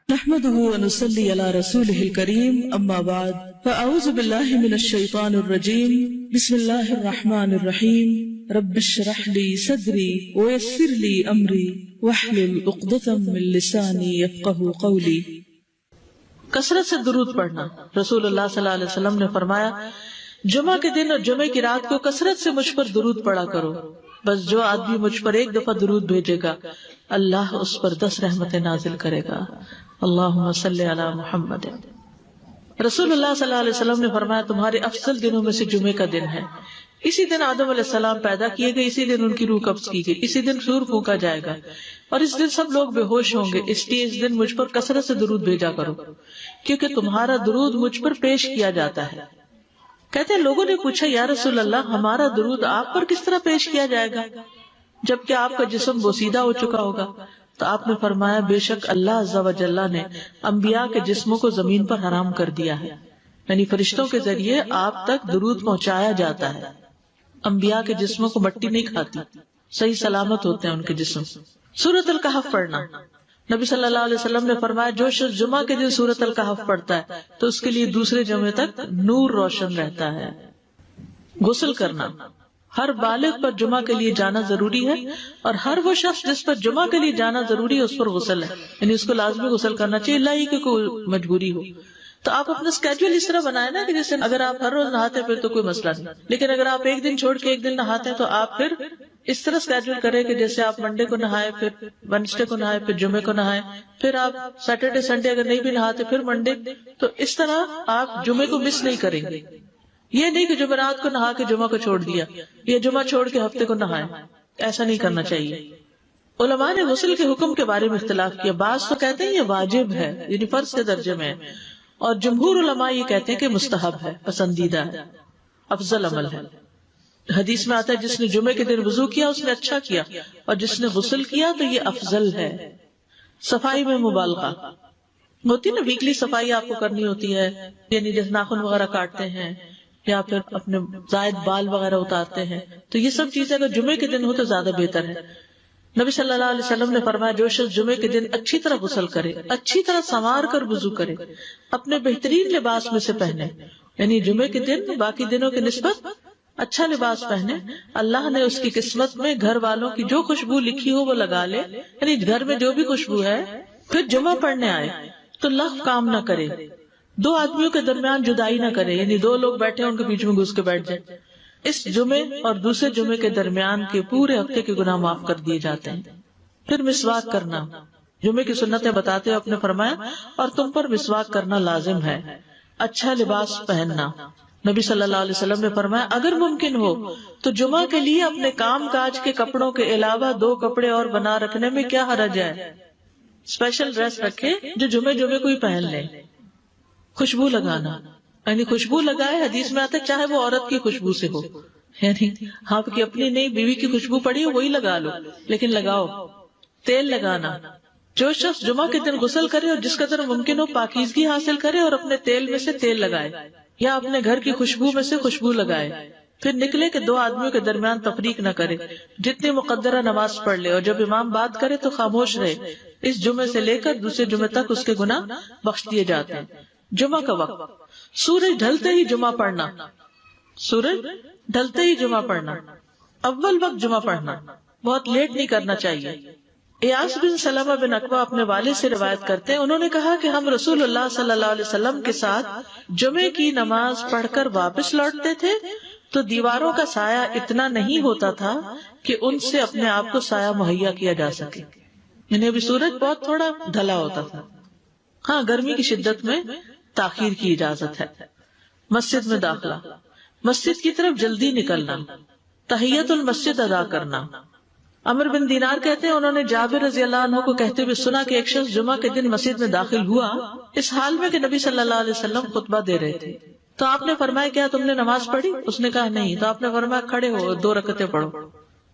نحمده ونصلي على رسوله الكريم اما بعد فاعوذ بالله من الشيطان الرجيم بسم الله الرحمن الرحيم رب اشرح لي صدري ويسر لي امري واحلل عقدة من لساني يفقهوا قولي۔ کثرت سے درود پڑھنا۔ رسول اللہ صلی اللہ علیہ وسلم نے فرمایا جمعہ کے دن اور جمعے کی رات کو کثرت سے مجھ پر درود پڑھا کرو، بس جو آدمی مجھ پر ایک دفعہ درود بھیجے گا اللہ اس پر 10 رحمتیں نازل کرے گا۔ اللہم صلی علی محمد۔ رسول اللہ صلی اللہ علیہ وسلم نے فرمایا تمہارے افضل دنوں میں سے جمعے کا دن ہے۔ اسی دن آدم علیہ السلام پیدا کیے گئے، اسی دن ان کی روح قبض کی گئی، اسی دن سور پھونکا جائے گا اور اس دن سب لوگ بے ہوش ہوں گے، اس لیے اس دن مجھ پر کثرت سے درود بھیجا کرو کیونکہ تمہارا درود مجھ پر پیش کیا جاتا ہے۔ کہتے ہیں لوگوں نے پوچھا یا رسول اللہ ہمارا درود آپ پر کس طرح پیش کیا جائے گا جبکہ آپ کا جسم بوسیدہ ہو چکا ہوگا؟ تو آپ نے فرمایا بے شک اللہ عز و جل نے انبیاء کے جسموں کو زمین پر حرام کر دیا ہے، یعنی فرشتوں کے ذریعے آپ تک درود پہنچایا جاتا ہے۔ انبیاء کے جسموں کو مٹی نہیں کھاتی، صحیح سلامت ہوتے ہیں ان کے جسم۔ سورۃ الکہف پڑھنا۔ نبی صلی اللہ علیہ وسلم نے فرمایا جو شخص جمعہ کے دن سورۃ الکہف پڑھتا ہے تو اس کے لیے دوسرے جمعے تک نور روشن رہتا ہے۔ غسل کرنا۔ ہر بالغ پر جمعہ کے لیے جانا ضروری ہے اور ہر وہ شخص جس پر جمعہ کے لیے جانا ضروری ہے اس پر غسل ہے، یعنی اس کو لازمی غسل کرنا چاہیے، اللہ ہی کہ کوئی مجبوری ہو۔ تو آپ اپنا اسکیڈول اس طرح بنائے نا کہ جیسے اگر آپ ہر روز نہاتے ہیں پھر تو کوئی مسئلہ نہیں، لیکن اگر آپ ایک دن چھوڑ کے ایک دن نہاتے ہیں تو آپ پھر اس طرح اسکیڈول کریں کہ جیسے آپ منڈے کو نہائے، پھر وینسڈے کو نہائے، پھر جمعے کو نہائے، پھر آپ سیٹرڈے سنڈے اگر نہیں بھی نہاتے پھر منڈے، تو اس طرح آپ جمعے کو مس نہیں کریں گے۔ یہ نہیں کہ جمعرات کو نہا کے جمعہ کو چھوڑ دیا یا جمعہ چھوڑ کے ہفتے کو نہائے، ایسا نہیں کرنا چاہیے۔ علماء نے غسل کے حکم کے بارے میں اختلاف کیا، بعض تو کہتے ہیں یہ واجب ہے، یعنی فرض کے درجے میں ہے، اور جمہور علماء یہ کہتے ہیں کہ مستحب ہے، پسندیدہ ہے، افضل عمل ہے۔ حدیث میں آتا ہے جس نے جمعے کے دن وضو کیا اس نے اچھا کیا اور جس نے غسل کیا تو یہ افضل ہے۔ صفائی میں مبالغہ ہوتی نا، ویکلی صفائی آپ کو کرنی ہوتی ہے، یعنی جیسے ناخن وغیرہ کاٹتے ہیں یا پھر اپنے زائد بال وغیرہ اتارتے ہیں، تو یہ سب چیزیں اگر جمعے کے دن ہو تو زیادہ بہتر ہے۔ نبی صلی اللہ علیہ وسلم نے فرمایا جو شخص جمعے کے دن اچھی طرح غسل کرے، اچھی طرح سنوار کر وضو کرے، اپنے بہترین لباس میں سے پہنے، یعنی جمعے کے دن باقی دنوں کی نسبت اچھا لباس پہنے، اللہ نے اس کی قسمت میں گھر والوں کی جو خوشبو لکھی ہو وہ لگا لے، یعنی گھر میں جو بھی خوشبو ہے، پھر جمعہ پڑھنے آئے تو لغو کام نہ کرے، 2 آدمیوں کے درمیان جدائی نہ کرے، یعنی 2 لوگ بیٹھے ان کے بیچ میں گھس کے بیٹھ جائے۔ اس جمعے اور دوسرے جمعے کے درمیان کے پورے ہفتے کے گناہ معاف کر دیے جاتے ہیں۔ پھر مسواک کرنا۔ جمعے کی سنتیں بتاتے ہوئے آپ نے فرمایا اور تم پر مسواک کرنا لازم ہے۔ اچھا لباس پہننا۔ نبی صلی اللہ علیہ وسلم نے فرمایا اگر ممکن ہو تو جمعہ کے لیے اپنے کام کاج کے کپڑوں کے علاوہ 2 کپڑے اور بنا رکھنے میں کیا حرج ہے؟ اسپیشل ڈریس رکھے جو جمعے کو ہی پہن لیں۔ خوشبو لگانا، یعنی خوشبو لگائے، حدیث میں آتا ہے چاہے وہ عورت کی خوشبو سے ہو، یعنی آپ کی اپنی نہیں بیوی کی خوشبو پڑی ہو وہی لگا لو، لیکن لگاؤ۔ تیل لگانا۔ جو شخص جمعہ کے دن غسل کرے اور جس قدر ممکن ہو پاکیزگی حاصل کرے اور اپنے تیل میں سے تیل لگائے یا اپنے گھر کی خوشبو میں سے خوشبو لگائے، پھر نکلے کہ 2 آدمیوں کے درمیان تفریق نہ کرے، جتنی مقدرہ نماز پڑھ لے اور جب امام بات کرے تو خاموش رہے۔ اس جمعے سے لے کر دوسرے جمعے تک اس کے گناہ بخش دیے جاتے ہیں۔ جمعہ کا وقت۔ سورج ڈھلتے ہی جمعہ پڑھنا۔ سورج ڈھلتے ہی جمعہ پڑھنا، اول وقت جمعہ پڑھنا، بہت لیٹ نہیں کرنا چاہیے۔ ایاس بن سلمہ بن عقبہ اپنے والد سے روایت کرتے ہیں، انہوں نے کہا کہ ہم رسول اللہ صلی اللہ علیہ وسلم کے ساتھ جمعے کی نماز پڑھ کر واپس لوٹتے تھے تو دیواروں کا سایہ اتنا نہیں ہوتا تھا کہ ان سے اپنے آپ کو سایہ مہیا کیا جا سکے، یعنی ابھی سورج بہت تھوڑا ڈھلا ہوتا تھا۔ ہاں گرمی کی شدت میں تاخیر کی اجازت ہے۔ مسجد میں داخلہ۔ مسجد کی طرف جلدی نکلنا۔ تحیت المسجد ادا کرنا۔ عمر بن دینار کہتے ہیں انہوں نے جابر رضی اللہ عنہ کو کہتے ہوئے سنا کہ ایک شخص جمعہ کے دن مسجد میں داخل ہوا اس حال میں کہ نبی صلی اللہ علیہ وسلم خطبہ دے رہے تھے، تو آپ نے فرمایا کیا تم نے نماز پڑھی؟ اس نے کہا نہیں، تو آپ نے فرمایا کھڑے ہو 2 رکعتیں پڑھو۔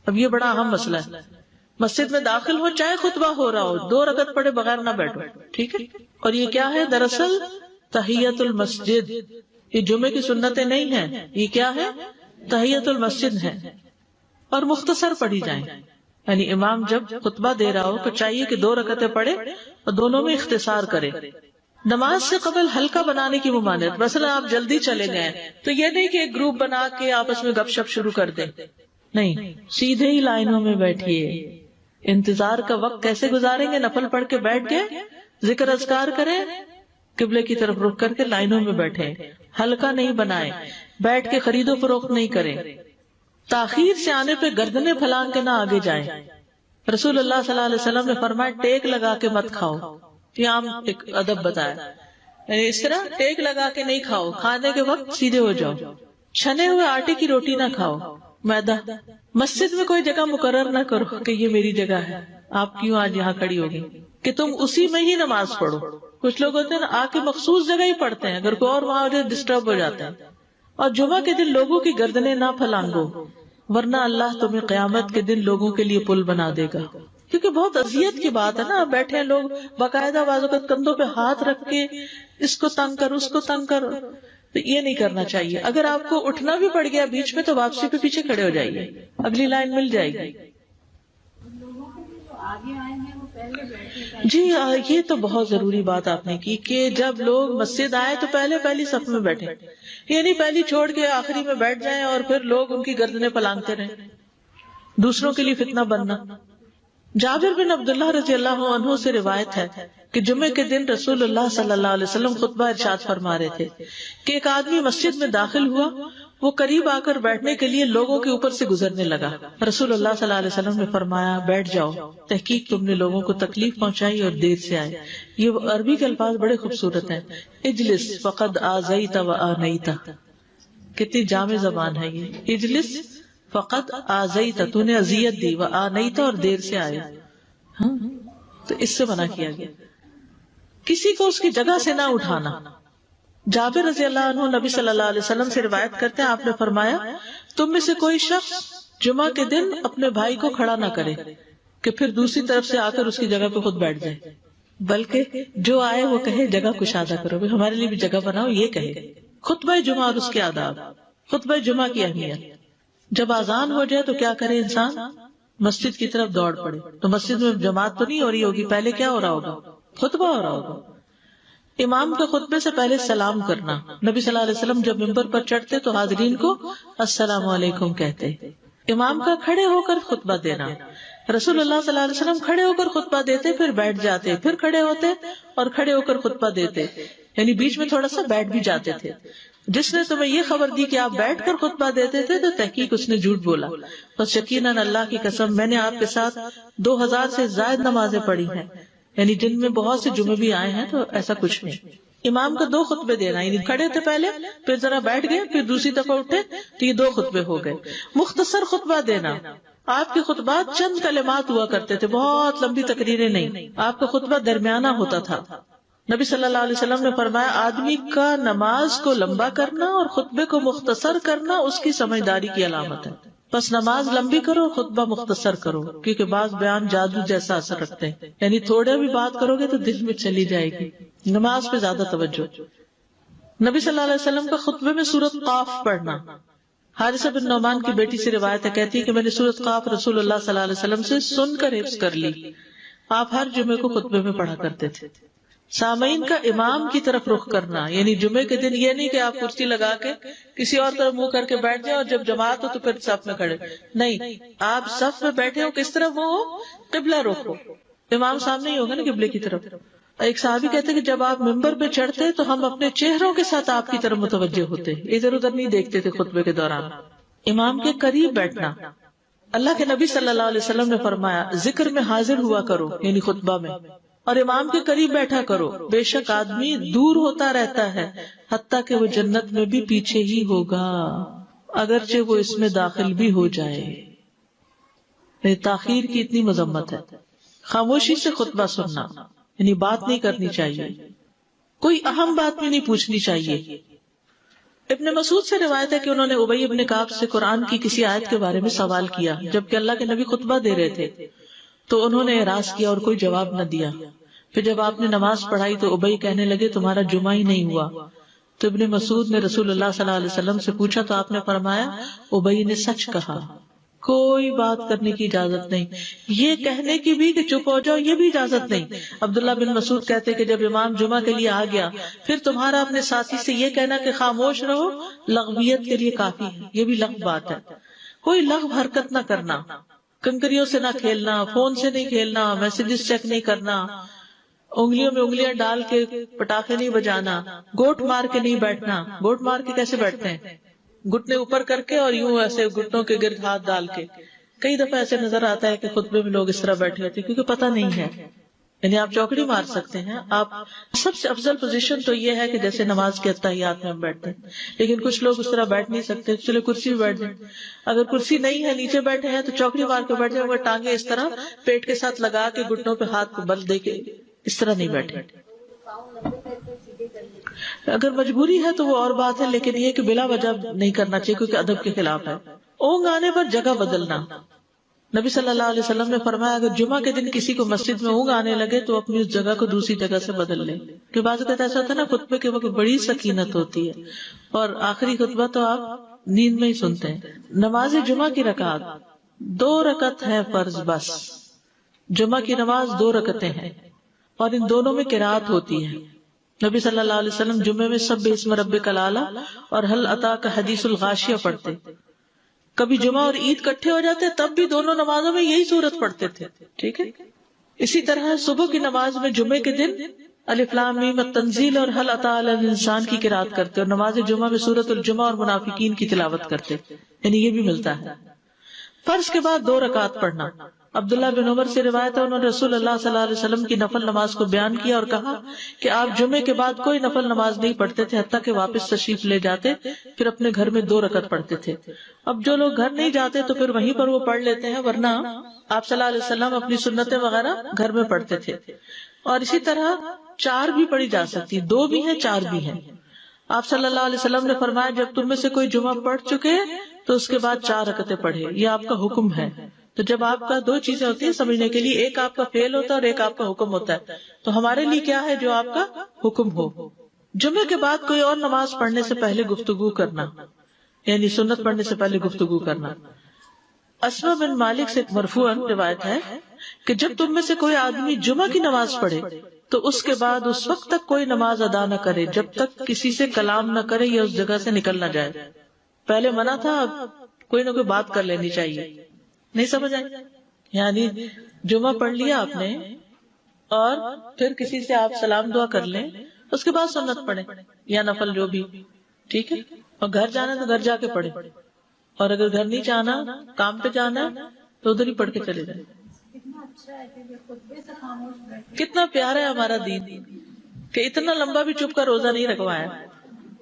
اب یہ بڑا اہم مسئلہ ہے، مسجد میں داخل ہو چاہے خطبہ ہو رہا ہو 2 رکعت پڑھے بغیر نہ بیٹھو، ٹھیک ہے؟ اور یہ کیا ہے؟ دراصل تحیت المسجد، یہ جمعے کی سنتیں نہیں ہیں، یہ کیا ہے؟ تحیت المسجد ہے، اور مختصر پڑھی جائیں، یعنی امام جب خطبہ دے رہا ہو تو چاہیے کہ 2 رکعتیں پڑھے اور دونوں میں اختصار کرے. نماز سے قبل ہلکا بنانے کی ممانعت. مثلا آپ جلدی چلے گئے تو یہ نہیں کہ ایک گروپ بنا کے آپس میں گپ شپ شروع کر دیں، نہیں، سیدھے ہی لائنوں میں بیٹھیے. انتظار کا وقت کیسے گزاریں گے؟ نفل پڑھ کے بیٹھ گئے، ذکر اذکار کریں، قبلے کی طرف رخ کر کے لائنوں میں بیٹھے. ہلکا نہیں بنائے، بیٹھ کے خرید و فروخت نہیں کریں. تاخیر سے آنے پہ گردنیں پھلانگ کے نہ آگے جائیں. رسول اللہ صلی اللہ علیہ وسلم نے فرمایا ٹیک لگا کے مت کھاؤ. یہ عام ایک ادب بتایا، یعنی اس طرح ٹیک لگا کے نہیں کھاؤ، کھانے کے وقت سیدھے ہو جاؤ. چھنے ہوئے آٹے کی روٹی نہ کھاؤ، میدا. مسجد میں کوئی جگہ مقرر نہ کرو کہ یہ میری جگہ ہے، آپ کیوں آج یہاں کھڑی ہوگی، کہ تم اسی میں ہی نماز پڑھو. کچھ لوگ ہوتے ہیں نا آ کے مخصوص جگہ ہی پڑھتے ہیں، اگر کوئی اور وہاں ہو جائے ڈسٹرب ہو جاتے ہیں. اور جمعہ کے دن لوگوں کی گردنیں نہ پھلانگو، ورنہ اللہ تمہیں قیامت کے دن لوگوں کے لیے پل بنا دے گا. کیونکہ بہت اذیت کی بات ہے نا، بیٹھے ہیں لوگ باقاعدہ بازو کا کندھوں پہ ہاتھ رکھ کے اس کو تنگ کر اس کو تنگ کر، تو یہ نہیں کرنا چاہیے. اگر آپ کو اٹھنا بھی پڑ گیا بیچ میں تو واپسی پہ پیچھے کھڑے ہو جائیے، اگلی لائن مل جائے گی. جی یہ تو بہت ضروری بات آپ نے کی کہ جب لوگ مسجد آئے تو پہلی صف میں بیٹھے، یعنی پہلی چھوڑ کے آخری میں بیٹھ جائیں اور پھر لوگ ان کی گردنیں پلانگتے رہیں، دوسروں کے لیے فتنہ بننا. جابر بن عبداللہ رضی اللہ عنہ سے روایت ہے کہ جمعے کے دن رسول اللہ صلی اللہ علیہ وسلم خطبہ ارشاد فرما رہے تھے کہ ایک آدمی مسجد میں داخل ہوا، وہ قریب آ کر بیٹھنے کے لیے لوگوں کے اوپر سے گزرنے لگا. رسول اللہ صلی اللہ علیہ وسلم نے فرمایا بیٹھ جاؤ، تحقیق تم نے لوگوں کو تکلیف پہنچائی اور دیر سے آئے. یہ عربی کے الفاظ بڑے خوبصورت ہیں. اجلس فقد آذیت و آنیت، کتنی جامع زبان ہے یہ. اجلس فقط آذیت، تو نے اذیت دی، و آنیت، اور دیر سے آئے. تو اس سے منع کیا گیا. کسی کو اس کی جگہ سے نہ اٹھانا. جابر رضی اللہ عنہ نبی صلی اللہ علیہ وسلم سے روایت کرتے ہیں، آپ نے فرمایا تم میں سے کوئی شخص جمعہ کے دن اپنے بھائی کو کھڑا نہ کرے کہ پھر دوسری طرف سے آ کر اس کی جگہ پہ خود بیٹھ جائے، بلکہ جو آئے وہ کہے جگہ کشادہ کرو، ہمارے لیے بھی جگہ بناؤ. یہ کہے. خطبہ جمعہ اور اس کے آداب. خطبہ جمعہ کی اہمیت. جب اذان ہو جائے تو کیا کرے انسان؟ مسجد کی طرف دوڑ پڑے. تو مسجد میں جماعت تو نہیں ہو رہی ہوگی، پہلے کیا ہو رہا ہوگا؟ خطبہ ہو رہا ہوگا. امام کے خطبے سے پہلے سلام کرنا. نبی صلی اللہ علیہ وسلم جب ممبر پر چڑھتے تو حاضرین کو السلام علیکم کہتے. امام کا کھڑے ہو کر خطبہ دینا. رسول اللہ صلی اللہ علیہ وسلم کھڑے ہو کر خطبہ دیتے، پھر بیٹھ جاتے، پھر کھڑے ہوتے اور کھڑے ہو کر خطبہ دیتے، یعنی بیچ میں تھوڑا سا بیٹھ بھی جاتے تھے. جس نے تمہیں یہ خبر دی کہ آپ بیٹھ کر خطبہ دیتے تھے تو تحقیق اس نے جھوٹ بولا. بس یقیناً اللہ کی قسم میں نے آپ کے ساتھ 2000 سے زائد نمازیں پڑھی ہیں، یعنی جن میں بہت سے جمعے بھی آئے ہیں، تو ایسا کچھ نہیں. امام کا 2 خطبے دینا، یعنی کھڑے تھے پہلے، پھر ذرا بیٹھ گئے، پھر دوسری دفعہ اٹھے تو یہ 2 خطبے ہو گئے. مختصر خطبہ دینا. آپ کے خطبات چند کلمات ہوا کرتے تھے، بہت لمبی تقریریں نہیں. آپ کا خطبہ درمیانہ ہوتا تھا. نبی صلی اللہ علیہ وسلم نے فرمایا آدمی کا نماز کو لمبا کرنا اور خطبے کو مختصر کرنا اس کی سمجھداری کی علامت ہے. بس نماز لمبی کرو، خطبہ مختصر کرو، کیونکہ بعض بیان جادو جیسا اثر رکھتے ہیں، یعنی تھوڑے بھی بات کرو گے تو دل میں چلی جائے گی. نماز پہ زیادہ توجہ. نبی صلی اللہ علیہ وسلم کا خطبے میں سورۃ قاف پڑھنا. حارثہ بن نعمان کی بیٹی سے روایت ہے، کہتی ہے کہ میں نے سورۃ قاف رسول اللہ صلی اللہ علیہ وسلم سے سن کر حفظ کر لی. آپ ہر جمعے کو خطبے میں پڑھا کرتے تھے. سامعین کا امام کی طرف رخ کرنا، یعنی جمعے کے دن یہ نہیں کہ آپ کرسی لگا کے کسی اور طرف منہ کر کے بیٹھ جائیں اور جب جماعت ہو تو پھر صف میں کھڑے. نہیں، آپ صف میں بیٹھے ہو، کس طرف وہ ہو؟ قبلہ رخ ہو. امام سامنے ہی ہوگا نا قبلے کی طرف. ایک صحابی کہتے کہ جب آپ ممبر پہ چڑھتے تو ہم اپنے چہروں کے ساتھ آپ کی طرف متوجہ ہوتے، ادھر ادھر نہیں دیکھتے تھے خطبے کے دوران. امام کے قریب بیٹھنا. اللہ کے نبی صلی اللہ علیہ وسلم نے فرمایا ذکر میں حاضر ہوا کرو، یعنی خطبہ میں، اور امام کے قریب بیٹھا کرو. بے شک آدمی دور ہوتا رہتا ہے حتیٰ کہ وہ جنت میں بھی پیچھے ہی ہوگا اگرچہ وہ اس میں داخل بھی ہو جائے. تاخیر کی اتنی مذمت ہے. خاموشی سے خطبہ سننا، یعنی بات نہیں کرنی چاہیے، کوئی اہم بات بھی نہیں پوچھنی چاہیے. ابن مسعود سے روایت ہے کہ انہوں نے ابی ابن کعب سے قرآن کی کسی آیت کے بارے میں سوال کیا جبکہ اللہ کے نبی خطبہ دے رہے تھے، تو انہوں نے اعراض کیا اور کوئی جواب نہ دیا. پھر جب آپ نے نماز پڑھائی تو ابی کہنے لگے تمہارا جمعہ ہی نہیں ہوا. تو ابن مسعود نے رسول اللہ صلی اللہ علیہ وسلم سے پوچھا تو آپ نے فرمایا ابی نے سچ کہا. کوئی بات کرنے کی اجازت نہیں، یہ کہنے کی بھی کہ چپ ہو جاؤ یہ بھی اجازت نہیں۔ عبداللہ بن مسعود کہتے کہ جب امام جمعہ کے لیے آ گیا پھر تمہارا اپنے ساتھی سے یہ کہنا کہ خاموش رہو لغویت کے لیے کافی ہے، یہ بھی لغو بات ہے۔ کوئی لغو حرکت نہ کرنا، کنکریوں سے نہ کھیلنا، فون سے نہیں کھیلنا، میسجز چیک نہیں کرنا، انگلیوں میں انگلیاں ڈال کے پٹاخے نہیں بجانا، گوٹ مار کے نہیں بیٹھنا۔ گوٹ مار کے کیسے بیٹھتے ہیں؟ گھٹنے اوپر کر کے اور یوں ایسے گھٹنوں کے گرد ہاتھ ڈال کے۔ کئی دفعہ ایسے نظر آتا ہے کہ خطبے میں لوگ اس طرح بیٹھے ہوتے ہیں کیونکہ پتہ نہیں ہے، یعنی آپ چوکڑی مار سکتے ہیں۔ آپ سب سے افضل پوزیشن تو یہ ہے کہ جیسے نماز کے اتحیات میں ہم بیٹھتے ہیں، لیکن کچھ لوگ اس طرح بیٹھ نہیں سکتے، چلے کرسی میں بیٹھ جائیں۔ اگر کرسی نہیں ہے نیچے بیٹھے ہیں تو چوکڑی مار کے بیٹھ جائیں، اگر ٹانگیں اس طرح پیٹ کے ساتھ لگا کے گھٹنوں پہ ہاتھ کو بل دے کے اس طرح نہیں بیٹھے۔ اگر مجبوری ہے تو وہ اور بات ہے، لیکن یہ کہ بلا وجہ نہیں کرنا چاہیے کیونکہ ادب کے خلاف ہے۔ اونگ آنے پر جگہ بدلنا، نبی صلی اللہ علیہ وسلم نے فرمایا اگر جمعہ کے دن کسی کو مسجد میں اونگ آنے لگے تو اپنی اس جگہ کو دوسری جگہ سے بدل لے، کہ بعض اوقات ایسا ہوتا ہے نا خطبے کے وقت بڑی سکینت ہوتی ہے اور آخری خطبہ تو آپ نیند میں ہی سنتے ہیں۔ نماز جمعہ کی رکعت 2 رکعت ہے فرض، بس جمعہ کی نماز 2 رکعتیں ہیں اور ان دونوں میں قرات ہوتی ہے۔ نبی صلی اللہ علیہ وسلم جمعے میں سبح اسم ربک الاعلی اور هل اتاک حدیث الغاشیہ پڑھتے۔ کبھی جمعہ اور عید کٹھے ہو جاتے تب بھی دونوں نمازوں میں یہی سورت پڑھتے تھے، ٹھیک ہے۔ اسی طرح صبح کی نماز میں جمعے کے دن الف لام میم التنزیل اور هل اتى علی الانسان کی قرات کرتے اور نماز جمعہ میں سورۃ الجمعہ اور منافقین کی تلاوت کرتے، یعنی یہ بھی ملتا ہے۔ فرض کے بعد 2 رکعت پڑھنا، عبداللہ بن عمر سے روایت ہے انہوں نے رسول اللہ صلی اللہ علیہ وسلم کی نفل نماز کو بیان کیا اور کہا کہ آپ جمعے کے بعد کوئی نفل نماز نہیں پڑھتے تھے حتیٰ کہ واپس تشریف لے جاتے، پھر اپنے گھر میں 2 رکعت پڑھتے تھے۔ اب جو لوگ گھر نہیں جاتے تو پھر وہیں پر وہ پڑھ لیتے ہیں، ورنہ آپ صلی اللہ علیہ وسلم اپنی سنتیں وغیرہ گھر میں پڑھتے تھے۔ اور اسی طرح 4 بھی پڑھی جا سکتی، 2 بھی ہیں 4 بھی ہیں۔ آپ صلی اللہ علیہ وسلم نے فرمایا جب تم میں سے کوئی جمعہ پڑھ چکے تو اس کے بعد 4 رکعتیں پڑھے، یہ آپ کا حکم ہے۔ تو جب آپ کا 2 چیزیں ہوتی ہیں سمجھنے کے لیے، ایک آپ کا فعل ہوتا ہے اور ایک آپ کا حکم ہوتا ہے، تو ہمارے لیے کیا ہے جو آپ کا حکم ہو۔ جمعے کے بعد کوئی اور نماز پڑھنے سے پہلے گفتگو کرنا، یعنی سنت پڑھنے سے پہلے گفتگو کرنا۔ اسما بن مالک سے مرفوعاً روایت ہے کہ جب تم میں سے کوئی آدمی جمعہ کی نماز پڑھے تو اس کے بعد اس وقت تک کوئی نماز ادا نہ کرے جب تک کسی سے کلام نہ کرے یا اس جگہ سے نکل نہ جائے۔ پہلے منع تھا، اب کوئی نہ کوئی بات کر لینی چاہیے، نہیں سمجھ آئی؟ یعنی جمعہ پڑھ لیا آپ نے اور پھر کسی سے آپ سلام دعا کر لیں، اس کے بعد سنت پڑھیں یا نفل جو بھی، ٹھیک ہے۔ اور گھر جانا تو گھر جا کے پڑھیں، اور اگر گھر نہیں جانا کام پہ جانا تو ادھر ہی پڑھ کے چلے جائیں۔ کتنا پیارا ہے ہمارا دین کہ اتنا لمبا بھی چپ کا روزہ نہیں رکھوایا۔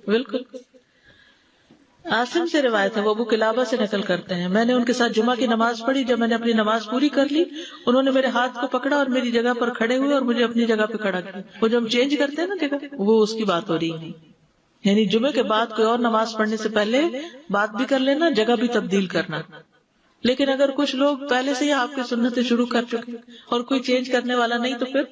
بالکل۔ عاصم سے روایت ہے، وہ ابو قلابہ سے نقل کرتے ہیں، میں نے ان کے ساتھ جمعہ کی نماز پڑھی، جب میں نے اپنی نماز پوری کر لی انہوں نے میرے ہاتھ کو پکڑا اور میری جگہ پر کھڑے ہوئے اور مجھے اپنی جگہ پہ کھڑا کیا۔ وہ جو ہم چینج کرتے ہیں نا جگہ، وہ اس کی بات ہو رہی ہے، یعنی جمعے کے بعد کوئی اور نماز پڑھنے سے پہلے بات بھی کر لینا، جگہ بھی تبدیل کرنا۔ لیکن اگر کچھ لوگ پہلے سے ہی آپ کی سنتیں شروع کر چکے اور کوئی چینج کرنے والا نہیں تو پھر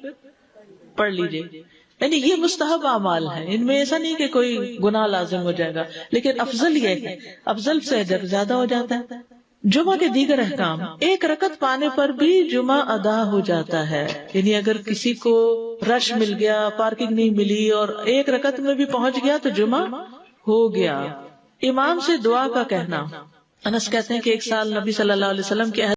پڑھ لیجئے۔ یعنی یہ مستحب اعمال ہیں، ان میں ایسا نہیں کہ کوئی گناہ لازم ہو جائے گا، لیکن افضل یہ ہے، افضل سے اجر زیادہ ہو جاتا ہے۔ جمعہ کے دیگر احکام، 1 رکعت پانے پر بھی جمعہ ادا ہو جاتا ہے، یعنی اگر کسی کو رش مل گیا، پارکنگ نہیں ملی اور 1 رکعت میں بھی پہنچ گیا تو جمعہ ہو گیا۔ امام سے دعا کا کہنا، انس کہتے ہیں کہ ایک سال نبی صلی اللہ علیہ وسلم کے